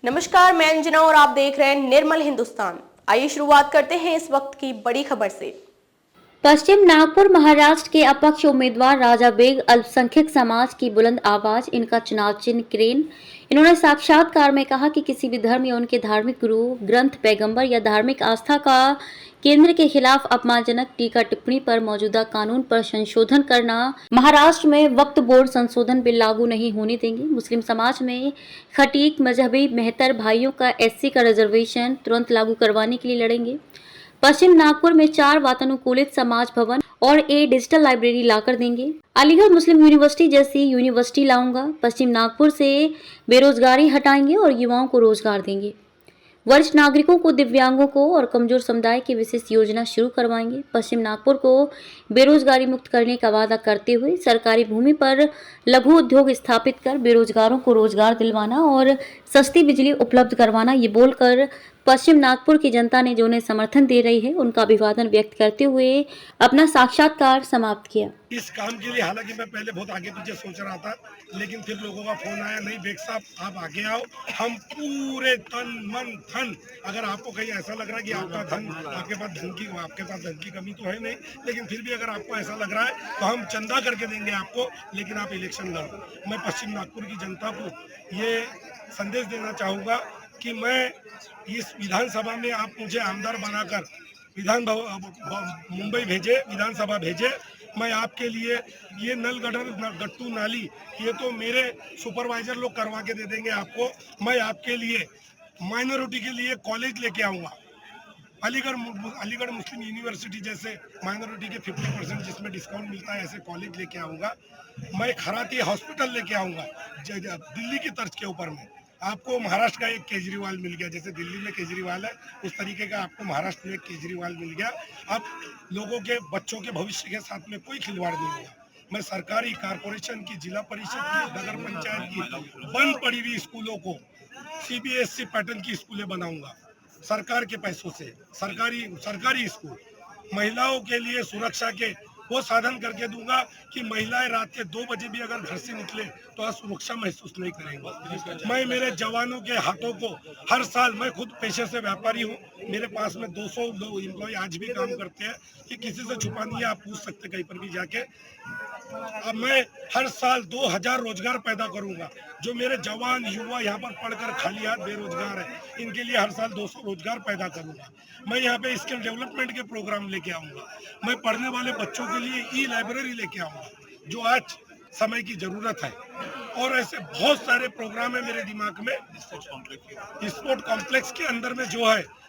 नमस्कार, मैं अंजना और आप देख रहे हैं निर्मल हिंदुस्तान। आइए शुरुआत करते हैं इस वक्त की बड़ी खबर से। पश्चिम नागपुर महाराष्ट्र के अपक्ष उम्मीदवार राजा बेग अल्पसंख्यक समाज की बुलंद आवाज, इनका चुनाव चिन्ह क्रेन। इन्होंने साक्षात्कार में कहा कि किसी भी धर्म या उनके धार्मिक गुरु, ग्रंथ, पैगंबर या धार्मिक आस्था का केंद्र के खिलाफ अपमानजनक टीका टिप्पणी पर मौजूदा कानून पर संशोधन करना, महाराष्ट्र में वक्फ बोर्ड संशोधन बिल लागू नहीं होने देंगे। मुस्लिम समाज में खटीक मजहबी मेहतर भाइयों का एससी का रिजर्वेशन तुरंत लागू करवाने के लिए लड़ेंगे। पश्चिम नागपुर में 4 वातानुकूलित समाज भवन और डिजिटल लाइब्रेरी लाकर देंगे। अलीगढ़ मुस्लिम यूनिवर्सिटी जैसी यूनिवर्सिटी लाऊंगा। पश्चिम नागपुर से बेरोजगारी हटाएंगे और युवाओं को रोजगार देंगे। वरिष्ठ नागरिकों को, दिव्यांगों को और कमजोर समुदाय की विशेष योजना शुरू करवाएंगे। पश्चिम नागपुर को बेरोजगारी मुक्त करने का वादा करते हुए सरकारी भूमि पर लघु उद्योग स्थापित कर बेरोजगारों को रोजगार दिलवाना और सस्ती बिजली उपलब्ध करवाना, ये बोलकर पश्चिम नागपुर की जनता ने जो उन्हें समर्थन दे रही है, उनका अभिवादन व्यक्त करते हुए अपना साक्षात्कार समाप्त किया। इस काम के लिए हालांकि मैं पहले बहुत आगे पीछे सोच रहा था, लेकिन फिर लोगों का फोन आया, नहीं बेग साहब आप आगे आओ, हम पूरे तन मन धन, अगर आपको कहीं ऐसा लग रहा है कि आपका धन, आपके पास धन की कमी तो है नहीं, लेकिन फिर भी अगर आपको ऐसा लग रहा है तो हम चंदा करके देंगे आपको, लेकिन आप इलेक्शन लड़ो। मैं पश्चिम नागपुर की जनता को ये संदेश देना चाहूँगा कि मैं इस विधानसभा में आप मुझे आमदार बनाकर मुंबई भेजे, विधानसभा भेजे, मैं आपके लिए ये नल गटर गट्टू नाली ये तो मेरे सुपरवाइजर लोग करवा के दे देंगे आपको। मैं आपके लिए माइनॉरिटी के लिए कॉलेज लेके आऊँगा, अलीगढ़ मुस्लिम यूनिवर्सिटी जैसे माइनॉरिटी के 50% जिसमें डिस्काउंट मिलता है, ऐसे कॉलेज लेके आऊँगा। मैं खराती हॉस्पिटल लेके आऊँगा दिल्ली की तर्ज के ऊपर में। आपको महाराष्ट्र का एक केजरीवाल मिल गया, जैसे दिल्ली में केजरीवाल है उस तरीके का आपको महाराष्ट्र में एक केजरीवाल मिल गया। अब लोगों के बच्चों के भविष्य के साथ में कोई खिलवाड़ नहीं होगा। मैं सरकारी, कारपोरेशन की, जिला परिषद की, नगर पंचायत की बंद पड़ी हुई स्कूलों को सीबीएसई पैटर्न की स्कूलें बनाऊंगा, सरकार के पैसों से। सरकारी स्कूल महिलाओं के लिए सुरक्षा के वो साधन करके दूंगा कि महिलाएं रात के 2 बजे भी अगर घर से निकले तो असुरक्षा महसूस नहीं करेंगे। मैं मेरे जवानों के हाथों को हर साल, मैं खुद पेशे से व्यापारी हूँ, मेरे पास में 200 लोग एम्प्लॉय आज भी काम करते हैं, कि किसी से छुपा नहीं है, आप पूछ सकते कहीं पर भी जाके। अब मैं हर साल 2000 रोजगार पैदा करूंगा। जो मेरे जवान युवा यहाँ पर पढ़कर खाली हाथ बेरोजगार है, इनके लिए हर साल 200 रोजगार पैदा करूंगा। मैं यहाँ पे स्किल डेवलपमेंट के प्रोग्राम लेके आऊंगा। मैं पढ़ने वाले बच्चों के लिए ई लाइब्रेरी लेके आऊंगा, जो आज समय की जरूरत है। और ऐसे बहुत सारे प्रोग्राम है मेरे दिमाग में। स्पोर्ट कॉम्प्लेक्स के अंदर में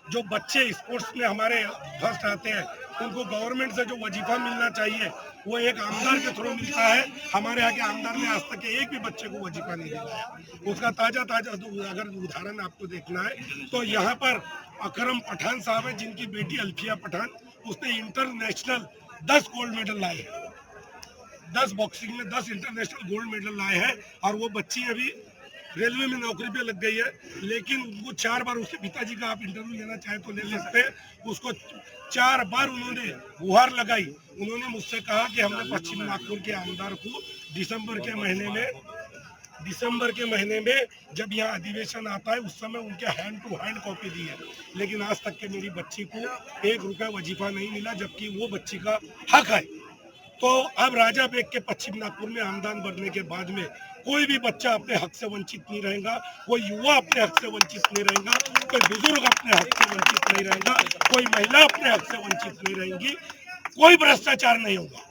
जो बच्चे स्पोर्ट्स में हमारे फर्स्ट आते हैं, उनको गवर्नमेंट से जो वजीफा मिलना चाहिए वो एक आमदार के थ्रू मिलता है। हमारे यहाँ के आमदार ने आज तक एक भी बच्चे को वजीफा नहीं दिलाया। उसका ताजा अगर उदाहरण आपको देखना है तो यहाँ पर अकरम पठान साहब है, जिनकी बेटी अल्फिया पठान, उसने इंटरनेशनल 10 गोल्ड मेडल लाए हैं, 10 बॉक्सिंग में 10 इंटरनेशनल गोल्ड मेडल लाए हैं। और वो बच्ची अभी रेलवे में नौकरी पे लग गई है, लेकिन उनको 4 बार, उसके पिताजी का आप इंटरव्यू लेना चाहे तो ले सकते हैं, उसको 4 बार उन्होंने गुहार लगाई। उन्होंने मुझसे कहा कि हमने पश्चिम नागपुर के आमदार को दिसंबर के महीने में जब यहाँ अधिवेशन आता है उस समय उनके हैंड टू हैंड कॉपी दी है, लेकिन आज तक के मेरी बच्ची को 1 रुपया वजीफा नहीं मिला, जबकि वो बच्ची का हक है। तो अब राजा बेग के पश्चिम नागपुर में आमदान बढ़ने के बाद में कोई भी बच्चा अपने हक से वंचित नहीं रहेगा, कोई युवा अपने हक से वंचित नहीं रहेगा, कोई बुजुर्ग अपने हक से वंचित नहीं रहेगा, कोई महिला अपने हक से वंचित नहीं रहेंगी, कोई भ्रष्टाचार नहीं होगा।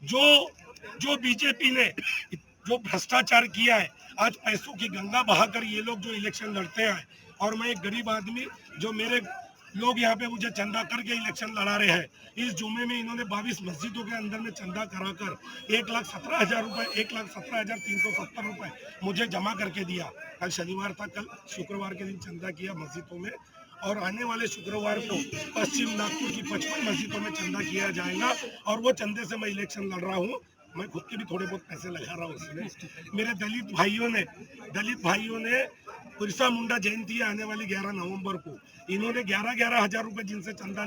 जो बीजेपी ने जो भ्रष्टाचार किया है, आज पैसों की गंगा बहाकर ये लोग जो इलेक्शन लड़ते हैं, और मैं एक गरीब आदमी, जो मेरे लोग यहाँ पे मुझे चंदा करके इलेक्शन लड़ा रहे हैं। इस जुमे में इन्होंने 22 मस्जिदों के अंदर में चंदा कराकर 1,17,000 रुपए, 1,17,370 रुपए मुझे जमा करके दिया। कल शनिवार था, कल शुक्रवार के दिन चंदा किया मस्जिदों में, और आने वाले शुक्रवार को पश्चिम नागपुर की 55 मस्जिदों में चंदा किया जाएगा। और वो चंदे से मैं इलेक्शन लड़ रहा हूँ, मैं खुद के भी थोड़े बहुत पैसे लगा रहा हूँ उसमें। मेरे दलित भाइयों ने बिरसा मुंडा जयंती आने वाली 11 नवंबर को, इन्होंने 11,000 रुपए जिनसे चंदा